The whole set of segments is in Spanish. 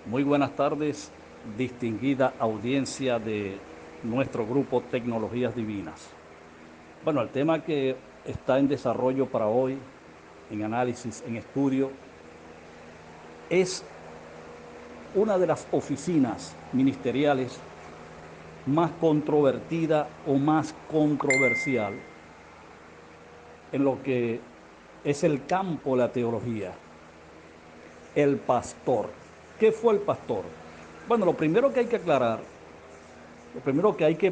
Muy buenas tardes, distinguida audiencia de nuestro grupo Tecnologías Divinas. Bueno, el tema que está en desarrollo para hoy, en análisis, en estudio, es una de las oficinas ministeriales más controvertida o más controversial en lo que es el campo de la teología, el pastor. ¿Qué fue el pastor? Bueno, lo primero que hay que aclarar, lo primero que hay que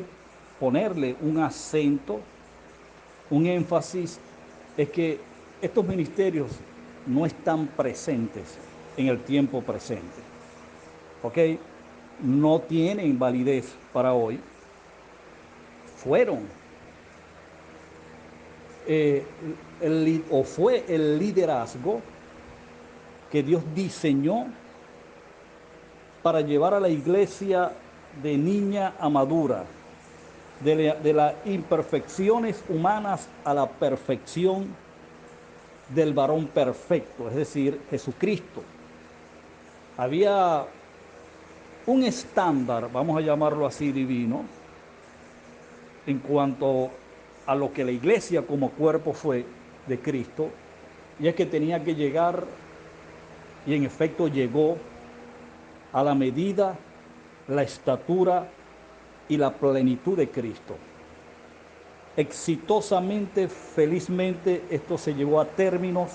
ponerle un acento, un énfasis, es que estos ministerios no están presentes en el tiempo presente. ¿Ok? No tienen validez para hoy. Fueron o fue el liderazgo que Dios diseñó para llevar a la iglesia de niña a madura, de las imperfecciones humanas a la perfección del varón perfecto, es decir, Jesucristo. Había un estándar, vamos a llamarlo así, divino, en cuanto a lo que la iglesia como cuerpo fue de Cristo, y es que tenía que llegar, y en efecto llegó, a la medida, la estatura y la plenitud de Cristo. Exitosamente, felizmente, esto se llevó a términos,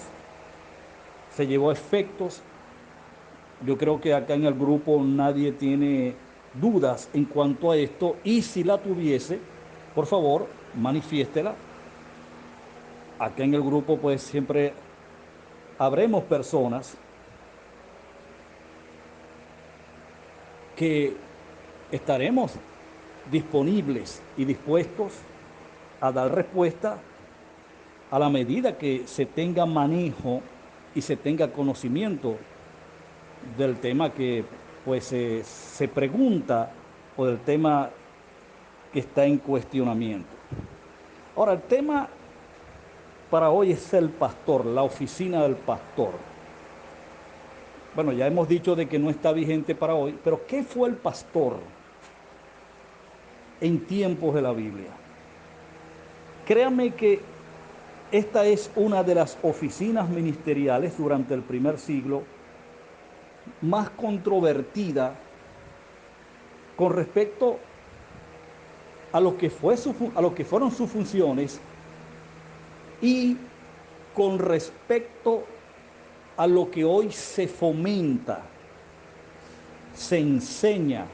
se llevó a efectos. Yo creo que acá en el grupo nadie tiene dudas en cuanto a esto, y si la tuviese, por favor, manifiéstela. Acá en el grupo pues siempre habremos personas que estaremos disponibles y dispuestos a dar respuesta a la medida que se tenga manejo y se tenga conocimiento del tema que pues se pregunta, o del tema que está en cuestionamiento. Ahora, el tema para hoy es el pastor, la oficina del pastor. Bueno, ya hemos dicho de que no está vigente para hoy, pero ¿qué fue el pastor en tiempos de la Biblia? Créame que esta es una de las oficinas ministeriales durante el primer siglo más controvertida con respecto a lo que fueron sus funciones, y con respecto a lo que hoy se fomenta, se enseña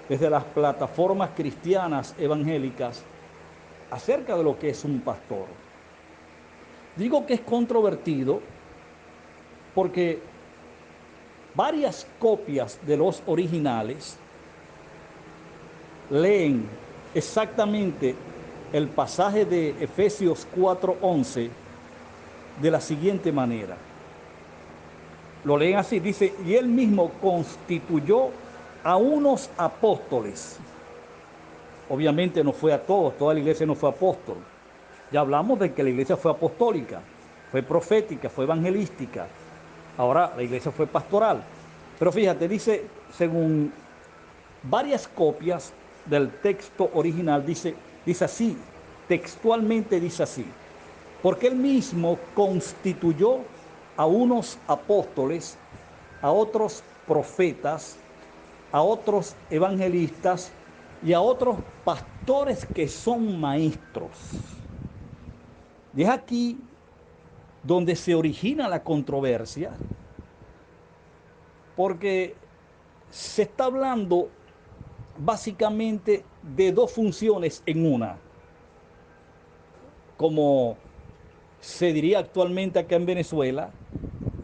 desde las plataformas cristianas evangélicas acerca de lo que es un pastor. Digo que es controvertido porque varias copias de los originales leen exactamente el pasaje de Efesios 4:11 de la siguiente manera. Lo leen así, dice: y él mismo constituyó a unos apóstoles. Obviamente no fue a todos, toda la iglesia no fue apóstol. Ya hablamos de que la iglesia fue apostólica, fue profética, fue evangelística. Ahora la iglesia fue pastoral. Pero fíjate, dice, según varias copias del texto original, dice así, textualmente dice así: porque él mismo constituyó a unos apóstoles, a otros profetas, a otros evangelistas y a otros pastores que son maestros. Y es aquí donde se origina la controversia, porque se está hablando básicamente de dos funciones en una. Como se diría actualmente acá en Venezuela,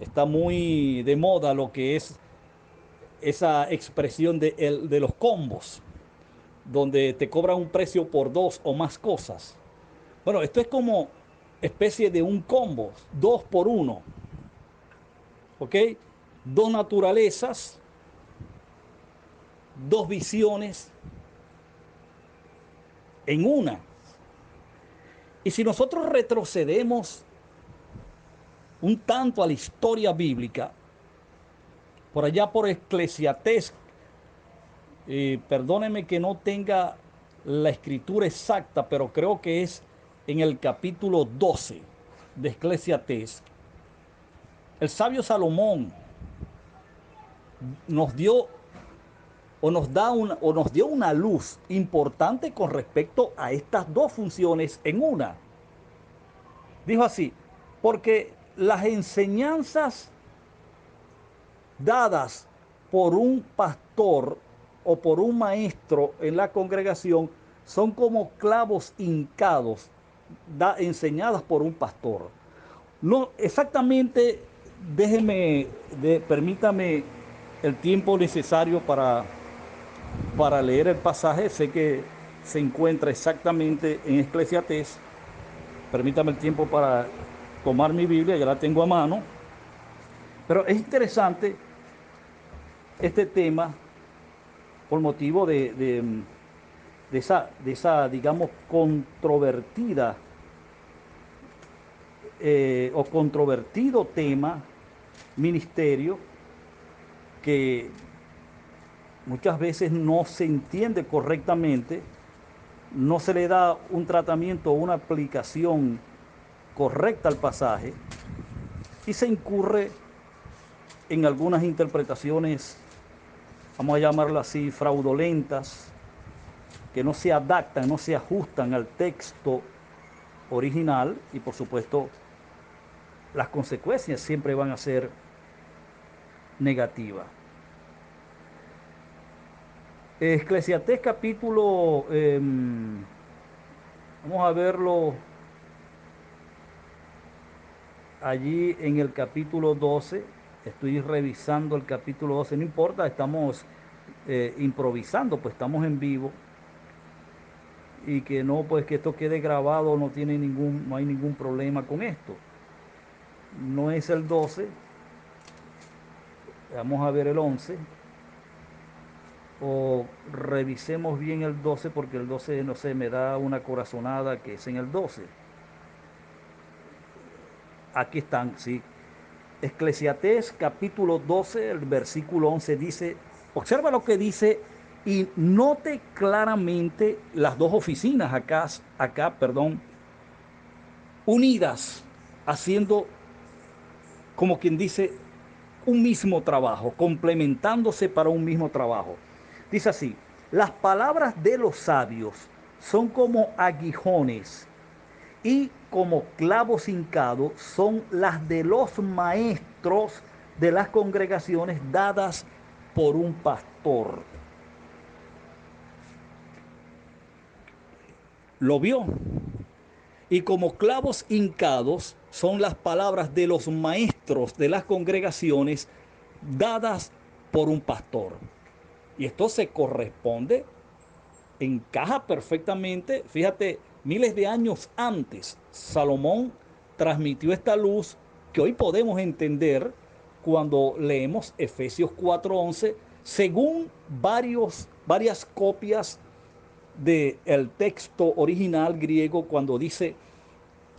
está muy de moda lo que es esa expresión de los combos, donde te cobran un precio por dos o más cosas. Bueno, esto es como especie de un combo, dos por uno, ¿ok? Dos naturalezas, dos visiones en una. Y si nosotros retrocedemos un tanto a la historia bíblica, por allá por Eclesiastés, perdóneme que no tenga la escritura exacta, pero creo que es en el capítulo 12 de Eclesiastés. El sabio Salomón nos dio nos dio una luz importante con respecto a estas dos funciones en una. Dijo así, porque las enseñanzas dadas por un pastor o por un maestro en la congregación son como clavos hincados, enseñadas por un pastor. No exactamente, permítame el tiempo necesario para leer el pasaje. Sé que se encuentra exactamente en Eclesiastés. Permítame el tiempo para tomar mi Biblia, ya la tengo a mano. Pero es interesante este tema por motivo de esa, digamos, controvertida o controvertido tema, ministerio, que muchas veces no se entiende correctamente, no se le da un tratamiento o una aplicación correcta al pasaje y se incurre en algunas interpretaciones, vamos a llamarlo así, fraudulentas, que no se adaptan, no se ajustan al texto original, y por supuesto las consecuencias siempre van a ser negativas. Eclesiastés capítulo, vamos a verlo allí en el capítulo 12, estoy revisando el capítulo 12, no importa, estamos improvisando, pues estamos en vivo, y que no, pues que esto quede grabado, no hay ningún problema con esto. No es el 12, vamos a ver el 11, o revisemos bien el 12, porque el 12, no sé, me da una corazonada que es en el 12. Aquí están, sí. Eclesiastés capítulo 12, el versículo 11 dice, observa lo que dice y note claramente las dos oficinas perdón, unidas, haciendo, como quien dice, un mismo trabajo, complementándose para un mismo trabajo. Dice así, las palabras de los sabios son como aguijones y como clavos hincados son las de los maestros de las congregaciones dadas por un pastor. ¿Lo vio? Y como clavos hincados son las palabras de los maestros de las congregaciones dadas por un pastor. Y esto se corresponde, encaja perfectamente. Fíjate, miles de años antes, Salomón transmitió esta luz que hoy podemos entender cuando leemos Efesios 4:11, según varias copias del texto original griego, cuando dice,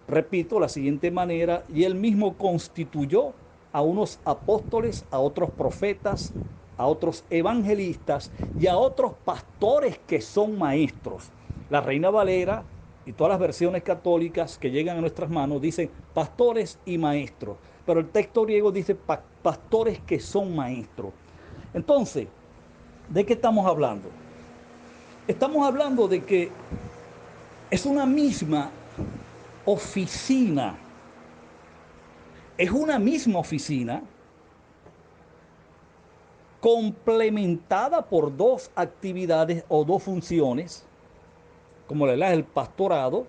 repito, la siguiente manera, y él mismo constituyó a unos apóstoles, a otros profetas, a otros evangelistas y a otros pastores que son maestros. La Reina Valera y todas las versiones católicas que llegan a nuestras manos dicen pastores y maestros, pero el texto griego dice pastores que son maestros. Entonces, ¿de qué estamos hablando? Estamos hablando de que es una misma oficina, es una misma oficina complementada por dos actividades o dos funciones, como la del pastorado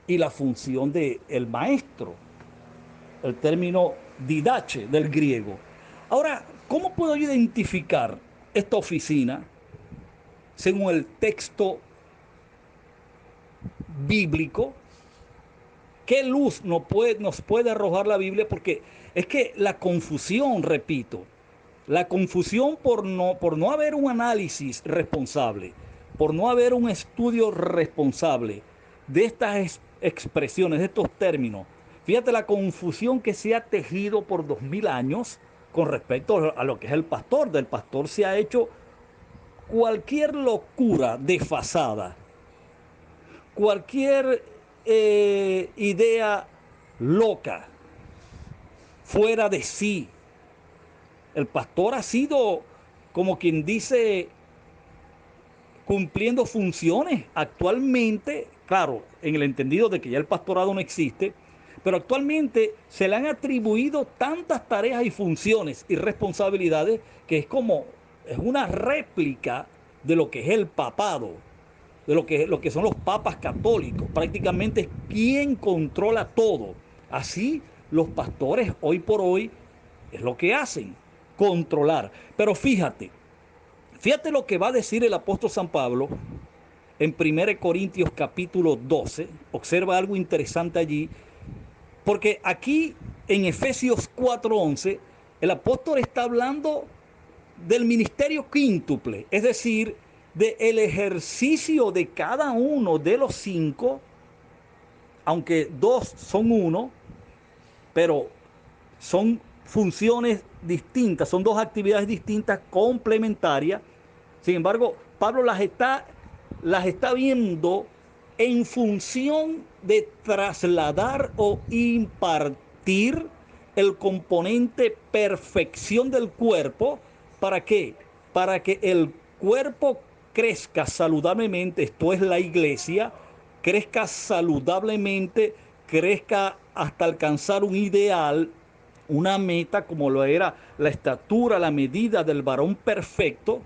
y la función del maestro, el término didache del griego. Ahora, ¿cómo puedo identificar esta oficina según el texto bíblico? ¿Qué luz nos puede arrojar la Biblia? Porque es que la confusión, repito, la confusión por no haber un análisis responsable, por no haber un estudio responsable de estas expresiones, de estos términos. Fíjate la confusión que se ha tejido por 2000 años con respecto a lo que es el pastor. Del pastor se ha hecho cualquier locura desfasada, cualquier idea loca, fuera de sí. El pastor ha sido, como quien dice, cumpliendo funciones actualmente, claro, en el entendido de que ya el pastorado no existe, pero actualmente se le han atribuido tantas tareas y funciones y responsabilidades que es una réplica de lo que es el papado, de lo que son los papas católicos. Prácticamente es quien controla todo. Así los pastores hoy por hoy es lo que hacen, controlar. Pero fíjate lo que va a decir el apóstol San Pablo en 1 Corintios capítulo 12. Observa algo interesante allí, porque aquí en Efesios 4:11 el apóstol está hablando del ministerio quíntuple, es decir, del ejercicio de cada uno de los cinco, aunque dos son uno, pero son funciones distintas, son dos actividades distintas, complementarias. Sin embargo, Pablo las está viendo en función de trasladar o impartir el componente perfección del cuerpo. ¿Para qué? Para que el cuerpo crezca saludablemente, esto es la iglesia, crezca saludablemente, crezca hasta alcanzar un ideal, una meta como lo era la estatura, la medida del varón perfecto.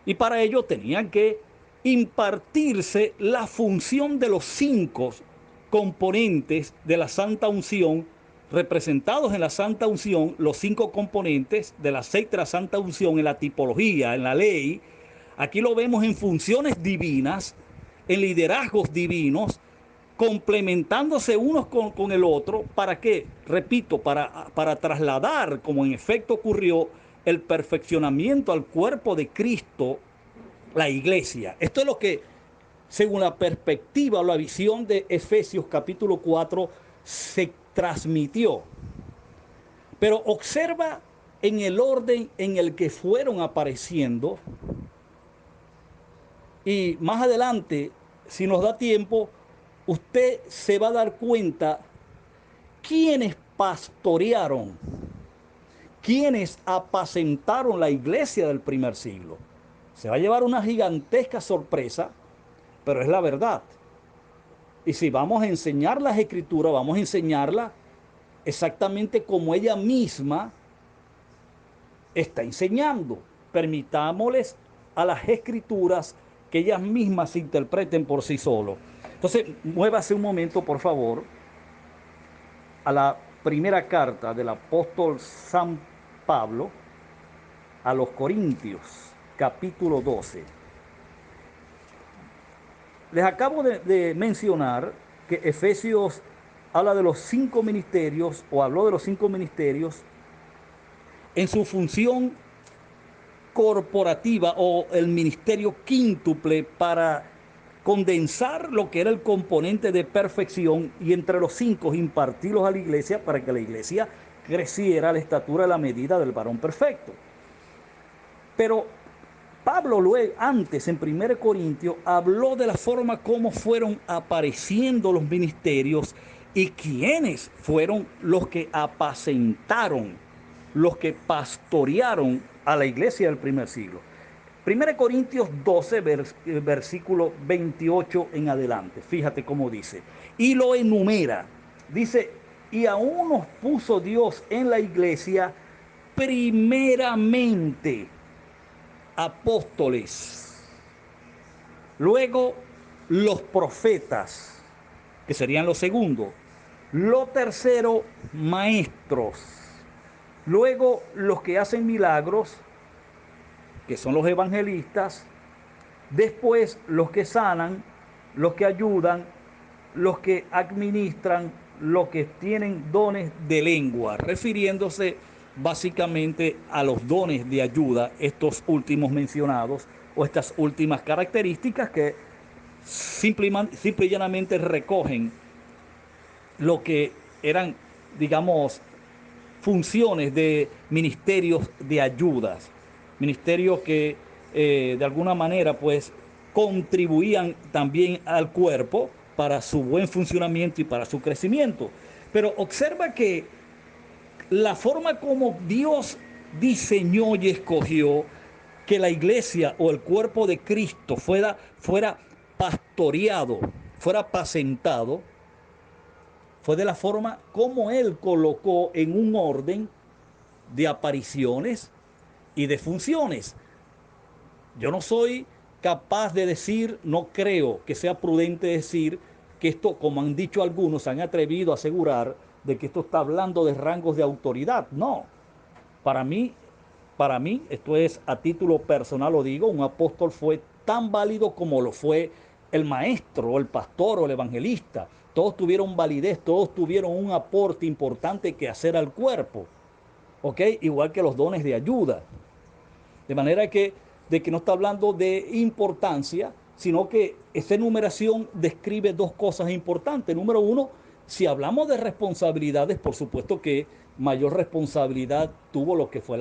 Y para ello tenían que impartirse la función de los cinco componentes de la Santa Unción, representados en la Santa Unción, los cinco componentes del aceite de la Santa Unción en la tipología, en la ley. Aquí lo vemos en funciones divinas, en liderazgos divinos, complementándose unos con el otro. ¿Para qué? Repito, para trasladar, como en efecto ocurrió, el perfeccionamiento al cuerpo de Cristo, la iglesia. Esto es lo que, según la perspectiva o la visión de Efesios capítulo 4, se transmitió. Pero observa en el orden en el que fueron apareciendo, y más adelante, si nos da tiempo, usted se va a dar cuenta quiénes pastorearon, quiénes apacentaron la iglesia del primer siglo. Se va a llevar una gigantesca sorpresa, pero es la verdad. Y si vamos a enseñar las escrituras, vamos a enseñarla exactamente como ella misma está enseñando. Permitámosles a las escrituras que ellas mismas se interpreten por sí solos. Entonces, muévase un momento, por favor, a la primera carta del apóstol San Pablo a los Corintios, capítulo 12. Les acabo de mencionar que Efesios habla de los cinco ministerios, o habló de los cinco ministerios en su función corporativa, o el ministerio quíntuple, para condensar lo que era el componente de perfección, y entre los cinco impartirlos a la iglesia para que la iglesia creciera a la estatura, a la medida del varón perfecto. Pero Pablo luego, antes en 1 Corintios, habló de la forma como fueron apareciendo los ministerios y quiénes fueron los que apacentaron, los que pastorearon a la iglesia del primer siglo. 1 Corintios 12, versículo 28 en adelante. Fíjate cómo dice. Y lo enumera. Dice, y aún nos puso Dios en la iglesia primeramente apóstoles, luego los profetas, que serían los segundos, lo tercero, maestros, luego los que hacen milagros, que son los evangelistas, después los que sanan, los que ayudan, los que administran, los que tienen dones de lengua, refiriéndose básicamente a los dones de ayuda, estos últimos mencionados, o estas últimas características que simple y llanamente recogen lo que eran, digamos, funciones de ministerios de ayudas, ministerios que de alguna manera pues contribuían también al cuerpo para su buen funcionamiento y para su crecimiento. Pero observa que la forma como Dios diseñó y escogió que la iglesia o el cuerpo de Cristo fuera pastoreado, fuera apacentado, fue de la forma como Él colocó en un orden de apariciones y de funciones. Yo no soy capaz de decir, no creo que sea prudente decir que esto, como han dicho algunos, se han atrevido a asegurar de que esto está hablando de rangos de autoridad. No, para mí, para mí, esto es a título personal, lo digo, un apóstol fue tan válido como lo fue el maestro, o el pastor, o el evangelista. Todos tuvieron validez, todos tuvieron un aporte importante que hacer al cuerpo, ¿ok? Igual que los dones de ayuda. De manera de que no está hablando de importancia, sino que esta enumeración describe dos cosas importantes. Número uno, si hablamos de responsabilidades, por supuesto que mayor responsabilidad tuvo lo que fue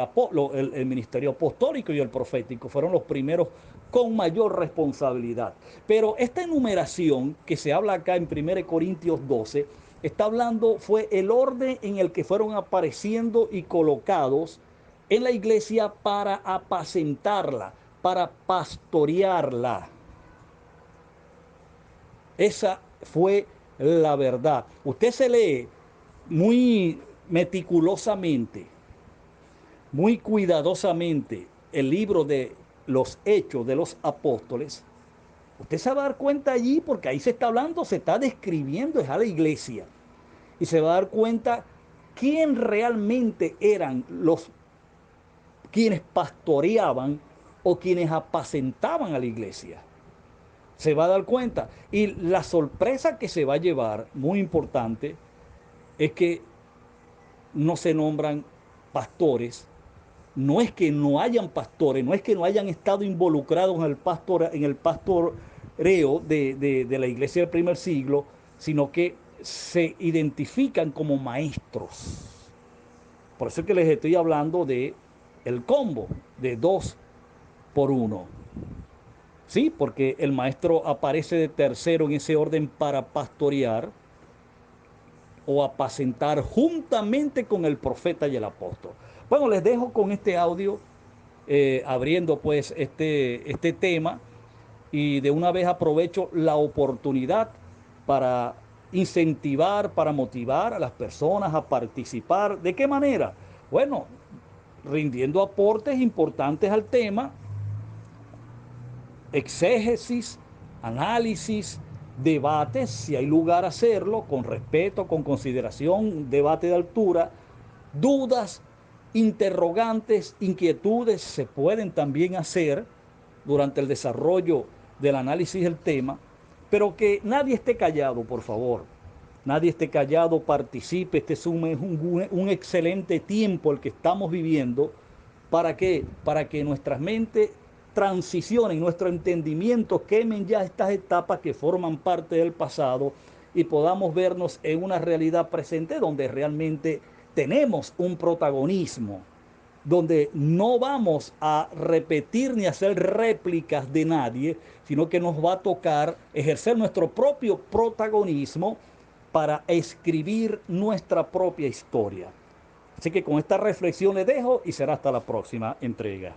el ministerio apostólico y el profético. Fueron los primeros con mayor responsabilidad. Pero esta enumeración que se habla acá en 1 Corintios 12, está hablando, fue el orden en el que fueron apareciendo y colocados en la iglesia para apacentarla, para pastorearla. Esa fue la verdad. Usted se lee muy meticulosamente, muy cuidadosamente el libro de los Hechos de los Apóstoles. Usted se va a dar cuenta allí porque ahí se está hablando, se está describiendo, es a la iglesia. Y se va a dar cuenta quién realmente eran los quienes pastoreaban o quienes apacentaban a la iglesia. Se va a dar cuenta. Y la sorpresa que se va a llevar, muy importante, es que no se nombran pastores. No es que no hayan pastores, no es que no hayan estado involucrados en el pastoreo de la iglesia del primer siglo, sino que se identifican como maestros. Por eso es que les estoy hablando de el combo de 2 por 1. Sí, porque el maestro aparece de tercero en ese orden para pastorear o apacentar juntamente con el profeta y el apóstol. Bueno, les dejo con este audio abriendo pues este tema, y de una vez aprovecho la oportunidad para incentivar, para motivar a las personas a participar. ¿De qué manera? Bueno, rindiendo aportes importantes al tema, exégesis, análisis, debates, si hay lugar a hacerlo, con respeto, con consideración, debate de altura, dudas, interrogantes, inquietudes se pueden también hacer durante el desarrollo del análisis del tema, pero que nadie esté callado, por favor. Nadie esté callado, participe. Este es un excelente tiempo el que estamos viviendo. ¿Para qué? Para que nuestras mentes transicionen, nuestro entendimiento quemen ya estas etapas que forman parte del pasado y podamos vernos en una realidad presente donde realmente tenemos un protagonismo, donde no vamos a repetir ni hacer réplicas de nadie, sino que nos va a tocar ejercer nuestro propio protagonismo para escribir nuestra propia historia. Así que con esta reflexión les dejo y será hasta la próxima entrega.